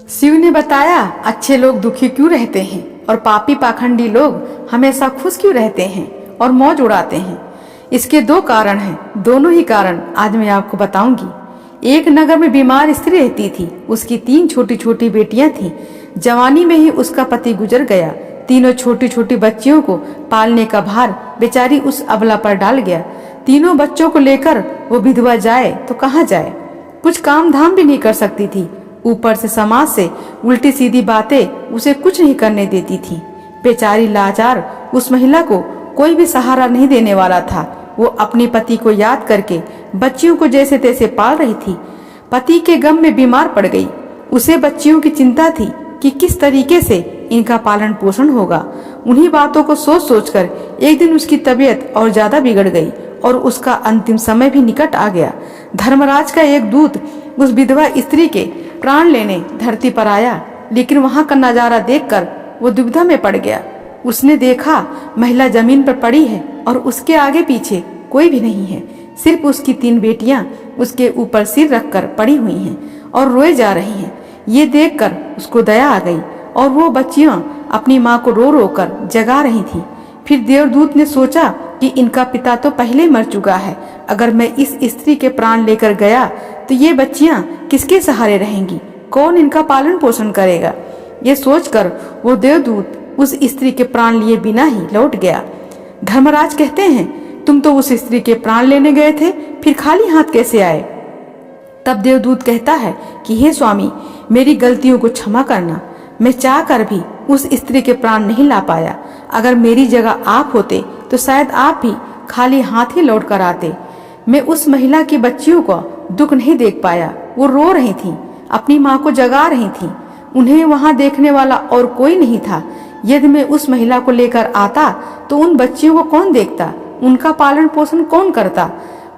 शिव ने बताया, अच्छे लोग दुखी क्यों रहते हैं और पापी पाखंडी लोग हमेशा खुश क्यों रहते हैं और मौज उड़ाते हैं। इसके दो कारण हैं। दोनों ही कारण आज मैं आपको बताऊंगी। एक नगर में बीमार स्त्री रहती थी। उसकी 3 छोटी छोटी बेटियां थीं। जवानी में ही उसका पति गुजर गया। तीनों छोटी छोटी बच्चियों को पालने का भार बेचारी उस अबला पर डाल गया। तीनों बच्चों को लेकर वो विधवा जाए तो कहाँ जाए। कुछ काम धाम भी नहीं कर सकती थी। ऊपर से समाज से उल्टी सीधी बातें उसे कुछ नहीं करने देती थी। बेचारी लाचार उस महिला को कोई भी सहारा नहीं देने वाला था। वो अपने पति को याद करके बच्चियों को जैसे तैसे पाल रही थी। पति के गम में बीमार पड़ गई। उसे बच्चियों की चिंता थी कि किस तरीके से इनका पालन पोषण होगा। उन्हीं बातों को सोच सोच कर एक दिन उसकी तबीयत और ज्यादा बिगड़ गई और उसका अंतिम समय भी निकट आ गया। धर्मराज का एक दूत उस विधवा स्त्री के प्राण लेने धरती पर आया, लेकिन वहां का नजारा देखकर वो दुविधा में पड़ गया। उसने देखा महिला जमीन पर पड़ी है और उसके आगे पीछे कोई भी नहीं है। सिर्फ उसकी 3 बेटियां उसके ऊपर सिर रखकर पड़ी हुई हैं और रोए जा रही हैं। ये देखकर उसको दया आ गई और वो बच्चियां अपनी माँ को रो रो कर जगा रही थी। फिर देवदूत ने सोचा कि इनका पिता तो पहले मर चुका है। अगर मैं इस स्त्री के प्राण लेकर गया तो ये बच्चियां किसके सहारे रहेंगी, कौन इनका पालन पोषण करेगा। ये सोचकर वो देवदूत उस स्त्री के प्राण लिए बिना ही लौट गया। धर्मराज कहते हैं, तुम तो उस स्त्री के प्राण लेने गए थे, फिर खाली हाथ कैसे आए। तब देवदूत कहता है कि हे स्वामी, मेरी गलतियों को क्षमा करना। मैं चाह कर भी उस स्त्री के प्राण नहीं ला पाया। अगर मेरी जगह आप होते तो शायद आप भी खाली हाथ ही लौट कर आते। मैं उस महिला की बच्चियों को दुख नहीं देख पाया। वो रो रही थी, अपनी माँ को जगा रही थी। उन्हें वहाँ देखने वाला और कोई नहीं था। यदि मैं उस महिला को लेकर आता तो उन बच्चियों को कौन देखता, उनका पालन पोषण कौन करता।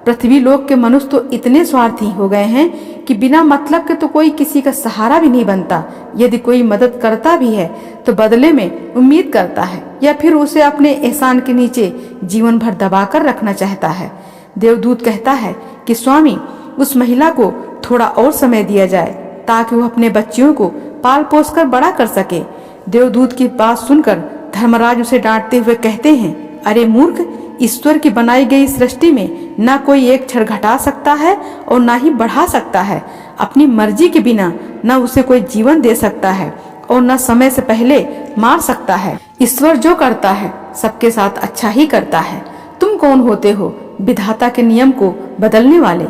पृथ्वी लोक के मनुष्य तो इतने स्वार्थी हो गए हैं कि बिना मतलब के तो कोई किसी का सहारा भी नहीं बनता। यदि कोई मदद करता भी है तो बदले में उम्मीद करता है या फिर उसे अपने एहसान के नीचे जीवन भर दबाकर रखना चाहता है। देवदूत कहता है कि स्वामी, उस महिला को थोड़ा और समय दिया जाए ताकि वो अपने बच्चियों को पाल पोस कर बड़ा कर सके। देवदूत की बात सुनकर धर्मराज उसे डांटते हुए कहते हैं, अरे मूर्ख, ईश्वर की बनाई गई सृष्टि में ना कोई एक क्षण घटा सकता है और ना ही बढ़ा सकता है। अपनी मर्जी के बिना न उसे कोई जीवन दे सकता है और न समय से पहले मार सकता है। ईश्वर जो करता है सबके साथ अच्छा ही करता है। तुम कौन होते हो विधाता के नियम को बदलने वाले।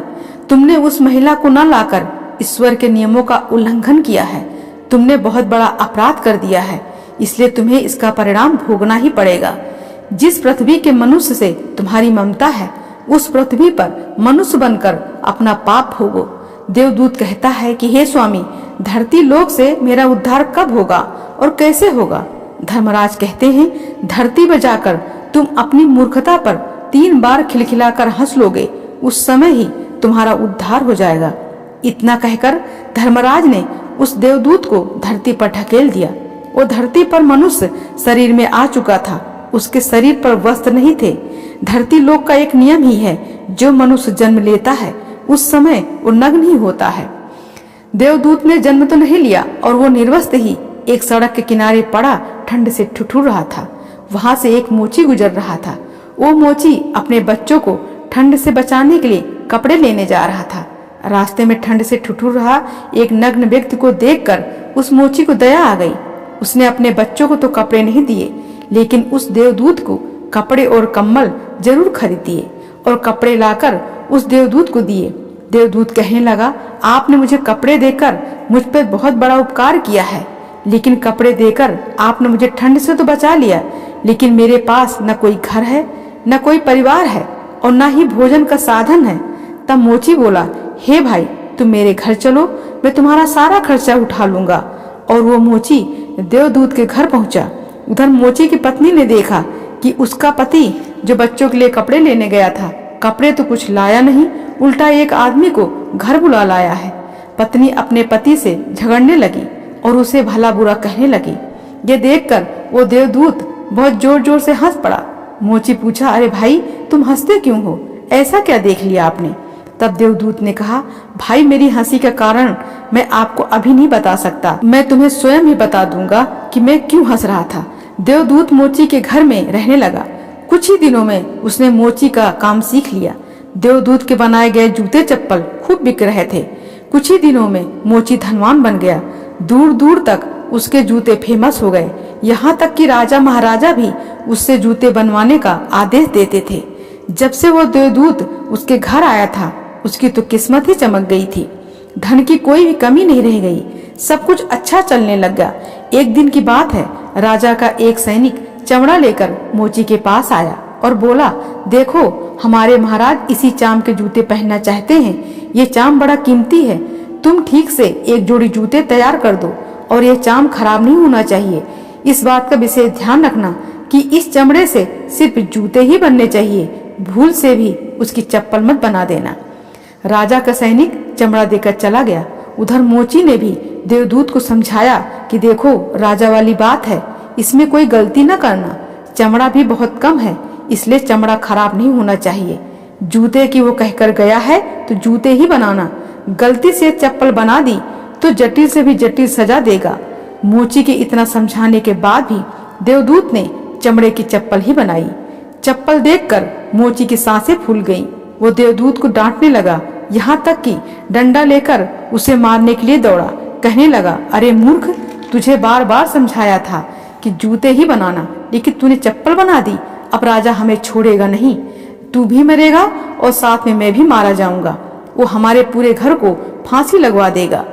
तुमने उस महिला को न लाकर ईश्वर के नियमों का उल्लंघन किया है। तुमने बहुत बड़ा अपराध कर दिया है, इसलिए तुम्हें इसका परिणाम भोगना ही पड़ेगा। जिस पृथ्वी के मनुष्य से तुम्हारी ममता है, उस पृथ्वी पर मनुष्य बनकर अपना पाप भोगो। देवदूत कहता है कि हे स्वामी, धरती लोक से मेरा उद्धार कब होगा और कैसे होगा। धर्मराज कहते हैं, धरती पर जाकर तुम अपनी मूर्खता पर 3 बार खिलखिलाकर हंस लोगे, उस समय ही तुम्हारा उद्धार हो जाएगा। इतना कहकर धर्मराज ने उस देवदूत को धरती पर ढकेल दिया। वो धरती पर मनुष्य शरीर में आ चुका था। उसके शरीर पर वस्त्र नहीं थे। धरती लोक का एक नियम ही है, जो मनुष्य जन्म लेता है उस समय वो नग्न ही होता है। देवदूत ने जन्म तो नहीं लिया और वो निर्वस्त्र ही एक सड़क के किनारे पड़ा ठंड से ठिठुर रहा था। वहां से एक मोची गुजर रहा था। वो मोची अपने बच्चों को ठंड से बचाने के लिए कपड़े लेने जा रहा था। रास्ते में ठंड से ठिठुर रहा एक नग्न व्यक्ति को देखकर उस मोची को दया आ गई। उसने अपने बच्चों को तो कपड़े नहीं दिए, लेकिन उस देवदूत को कपड़े और कम्बल जरूर खरीद दिए और कपड़े लाकर उस देवदूत को दिए। देवदूत कहने लगा, आपने मुझे कपड़े देकर मुझ पर बहुत बड़ा उपकार किया है, लेकिन कपड़े देकर आपने मुझे ठंड से तो बचा लिया, लेकिन मेरे पास न कोई घर है, न कोई परिवार है और न ही भोजन का साधन है। तब मोची बोला, हे भाई, तुम मेरे घर चलो, मैं तुम्हारा सारा खर्चा उठा लूंगा। और वो मोची देवदूत के घर पहुंचा। उधर मोची की पत्नी ने देखा कि उसका पति जो बच्चों के लिए कपड़े लेने गया था, कपड़े तो कुछ लाया नहीं, उल्टा एक आदमी को घर बुला लाया है। पत्नी अपने पति से झगड़ने लगी और उसे भला बुरा कहने लगी। ये देखकर वो देवदूत बहुत जोर जोर से हंस पड़ा। मोची पूछा, अरे भाई, तुम हंसते क्यों हो, ऐसा क्या देख लिया आपने। तब देवदूत ने कहा, भाई मेरी हंसी का कारण मैं आपको अभी नहीं बता सकता, मैं तुम्हें स्वयं ही बता दूंगा कि मैं क्यों हंस रहा था। देवदूत मोची के घर में रहने लगा। कुछ ही दिनों में उसने मोची का काम सीख लिया। देवदूत के बनाए गए जूते चप्पल खूब बिक रहे थे। कुछ ही दिनों में मोची धनवान बन गया। दूर दूर तक उसके जूते फेमस हो गए। यहाँ तक कि राजा महाराजा भी उससे जूते बनवाने का आदेश देते थे। जब से वो देवदूत उसके घर आया था, उसकी तो किस्मत ही चमक गई थी। धन की कोई भी कमी नहीं रह गई। सब कुछ अच्छा चलने लगा। एक दिन की बात है, राजा का एक सैनिक चमड़ा लेकर मोची के पास आया और बोला, देखो हमारे महाराज इसी चाम के जूते पहनना चाहते हैं। ये चाम बड़ा कीमती है। तुम ठीक से एक जोड़ी जूते तैयार कर दो और ये चाम खराब नहीं होना चाहिए। इस बात का विशेष ध्यान रखना कि इस चमड़े से सिर्फ जूते ही बनने चाहिए। भूल से भी उसकी चप्पल मत बना देना। राजा का सैनिक चमड़ा देकर चला गया। उधर मोची ने भी देवदूत को समझाया कि देखो राजा वाली बात है, इसमें कोई गलती न करना। चमड़ा भी बहुत कम है, इसलिए चमड़ा खराब नहीं होना चाहिए। जूते की वो कहकर गया है तो जूते ही बनाना। गलती से चप्पल बना दी तो जटिल से भी जटिल सजा देगा। मोची के इतना समझाने के बाद भी देवदूत ने चमड़े की चप्पल ही बनाई। चप्पल देखकर मोची की सांसें फूल गईं। वो देवदूत को डांटने लगा, यहाँ तक कि डंडा लेकर उसे मारने के लिए दौड़ा। कहने लगा, अरे मूर्ख, तुझे बार बार समझाया था कि जूते ही बनाना, लेकिन तूने चप्पल बना दी। अब राजा हमें छोड़ेगा नहीं, तू भी मरेगा और साथ में मैं भी मारा जाऊंगा। वो हमारे पूरे घर को फांसी लगवा देगा।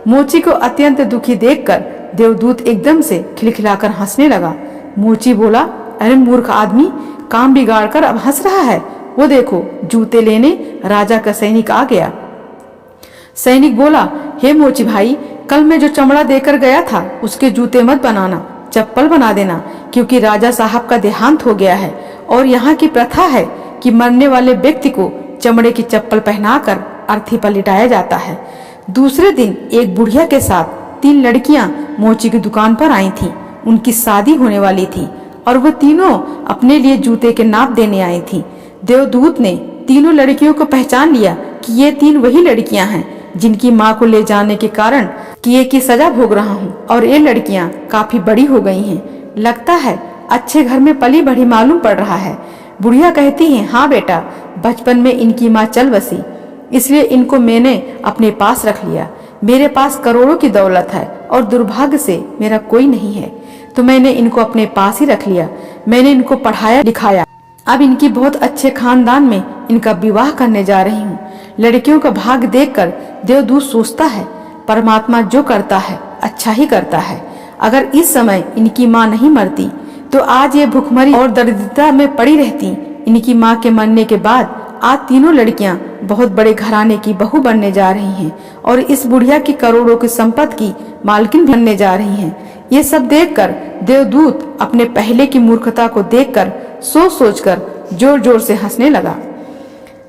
मोची को अत्यंत दुखी देखकर देवदूत एकदम से खिलखिलाकर हंसने लगा। मोची बोला, अरे मूर्ख आदमी, काम बिगाड़ कर अब हंस रहा है। वो देखो जूते लेने राजा का सैनिक आ गया। सैनिक बोला, हे मोची भाई, कल मैं जो चमड़ा देकर गया था उसके जूते मत बनाना, चप्पल बना देना, क्योंकि राजा साहब का देहांत हो गया है और यहाँ की प्रथा है कि मरने वाले व्यक्ति को चमड़े की चप्पल पहनाकर अर्थी पर लिटाया जाता है। दूसरे दिन एक बुढ़िया के साथ 3 लड़कियां मोची की दुकान पर आई थीं। उनकी शादी होने वाली थी और वह तीनों अपने लिए जूते के नाप देने आई थीं। देवदूत ने तीनों लड़कियों को पहचान लिया कि ये 3 वही लड़कियां हैं जिनकी माँ को ले जाने के कारण किए की सजा भोग रहा हूँ, और ये लड़कियां काफी बड़ी हो गई हैं। लगता है अच्छे घर में पली बढ़ी मालूम पड़ रहा है। बुढ़िया कहती है, हाँ बेटा, बचपन में इनकी माँ चल बसी, इसलिए इनको मैंने अपने पास रख लिया। मेरे पास करोड़ों की दौलत है और दुर्भाग्य से मेरा कोई नहीं है, तो मैंने इनको अपने पास ही रख लिया। मैंने इनको पढ़ाया लिखाया। अब इनकी बहुत अच्छे खानदान में इनका विवाह करने जा रही हूँ। लड़कियों का भाग्य देखकर देवदूत सोचता है, परमात्मा जो करता है अच्छा ही करता है। अगर इस समय इनकी माँ नहीं मरती तो आज ये भूखमरी और दरिद्रता में पड़ी रहती। इनकी माँ के मरने के बाद आज तीनों लड़कियां बहुत बड़े घराने की बहू बनने जा रही हैं और इस बुढ़िया की करोड़ों की संपत्ति की मालकिन बनने जा रही हैं। ये सब देखकर देवदूत अपने पहले की मूर्खता को देखकर सोच सोचकर जोर जोर से हंसने लगा।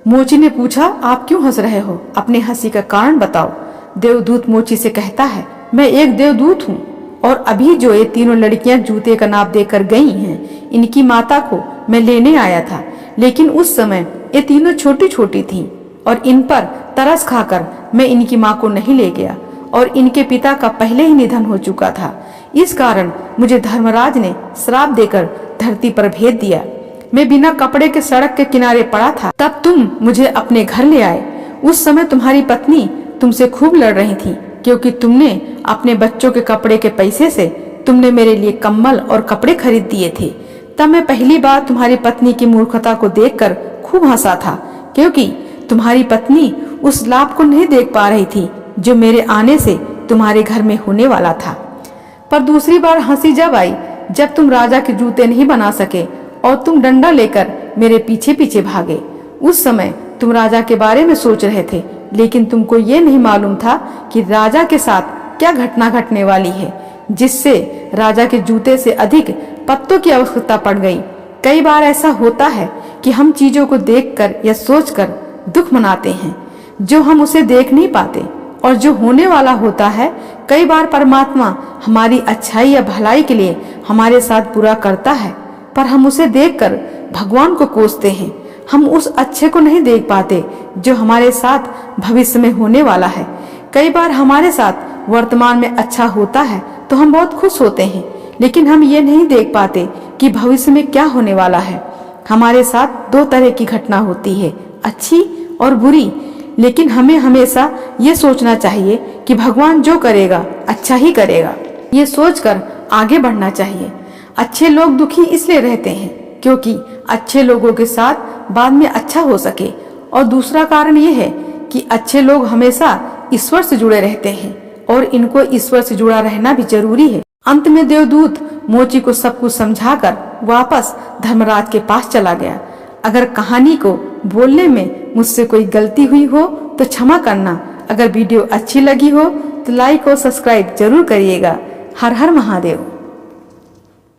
मोची ने पूछा, आप क्यों हंस रहे हो? अपने हंसी का कारण बताओ। देवदूत मोची से कहता है, मैं एक देवदूत हूँ और अभी जो ये तीनों लड़कियां जूते का नाप देकर गई हैं, इनकी माता को मैं लेने आया था, लेकिन उस समय ये तीनों छोटी छोटी थीं और इन पर तरस खाकर मैं इनकी माँ को नहीं ले गया और इनके पिता का पहले ही निधन हो चुका था। इस कारण मुझे धर्मराज ने श्राप देकर धरती पर भेज दिया। मैं बिना कपड़े के सड़क के किनारे पड़ा था, तब तुम मुझे अपने घर ले आए। उस समय तुम्हारी पत्नी तुमसे खूब लड़ रही थी, क्योंकि तुमने अपने बच्चों के कपड़े के पैसे से तुमने मेरे लिए कम्बल और कपड़े खरीद दिए थे। तब मैं पहली बार तुम्हारी पत्नी की मूर्खता को देखकर खूब हंसा था, क्योंकि तुम्हारी पत्नी उस लाभ को नहीं देख पा रही थी जो मेरे आने से तुम्हारे घर में होने वाला था। पर दूसरी बार हंसी जब आई, जब तुम राजा के जूते नहीं बना सके और तुम डंडा लेकर मेरे पीछे पीछे भागे। उस समय तुम राजा के बारे में सोच रहे थे, लेकिन तुमको ये नहीं मालूम था कि राजा के साथ क्या घटना घटने वाली है, जिससे राजा के जूते से अधिक पत्तों की आवश्यकता पड़ गई। कई बार ऐसा होता है कि हम चीजों को देखकर या सोचकर दुख मनाते हैं, जो हम उसे देख नहीं पाते, और जो होने वाला होता है कई बार परमात्मा हमारी अच्छाई या भलाई के लिए हमारे साथ बुरा करता है, पर हम उसे देखकर भगवान को कोसते हैं। हम उस अच्छे को नहीं देख पाते जो हमारे साथ भविष्य में होने वाला है। कई बार हमारे साथ वर्तमान में अच्छा होता है तो हम बहुत खुश होते हैं, लेकिन हम ये नहीं देख पाते कि भविष्य में क्या होने वाला है। हमारे साथ दो तरह की घटना होती है, अच्छी और बुरी, लेकिन हमें हमेशा ये सोचना चाहिए कि भगवान जो करेगा अच्छा ही करेगा। ये सोचकर आगे बढ़ना चाहिए। अच्छे लोग दुखी इसलिए रहते हैं क्योंकि अच्छे लोगों के साथ बाद में अच्छा हो सके, और दूसरा कारण ये है कि अच्छे लोग हमेशा ईश्वर से जुड़े रहते हैं और इनको ईश्वर से जुड़ा रहना भी जरूरी है। अंत में देवदूत मोची को सब कुछ समझाकर वापस धर्मराज के पास चला गया। अगर कहानी को बोलने में मुझसे कोई गलती हुई हो तो क्षमा करना। अगर वीडियो अच्छी लगी हो तो लाइक और सब्सक्राइब जरूर करिएगा। हर हर महादेव।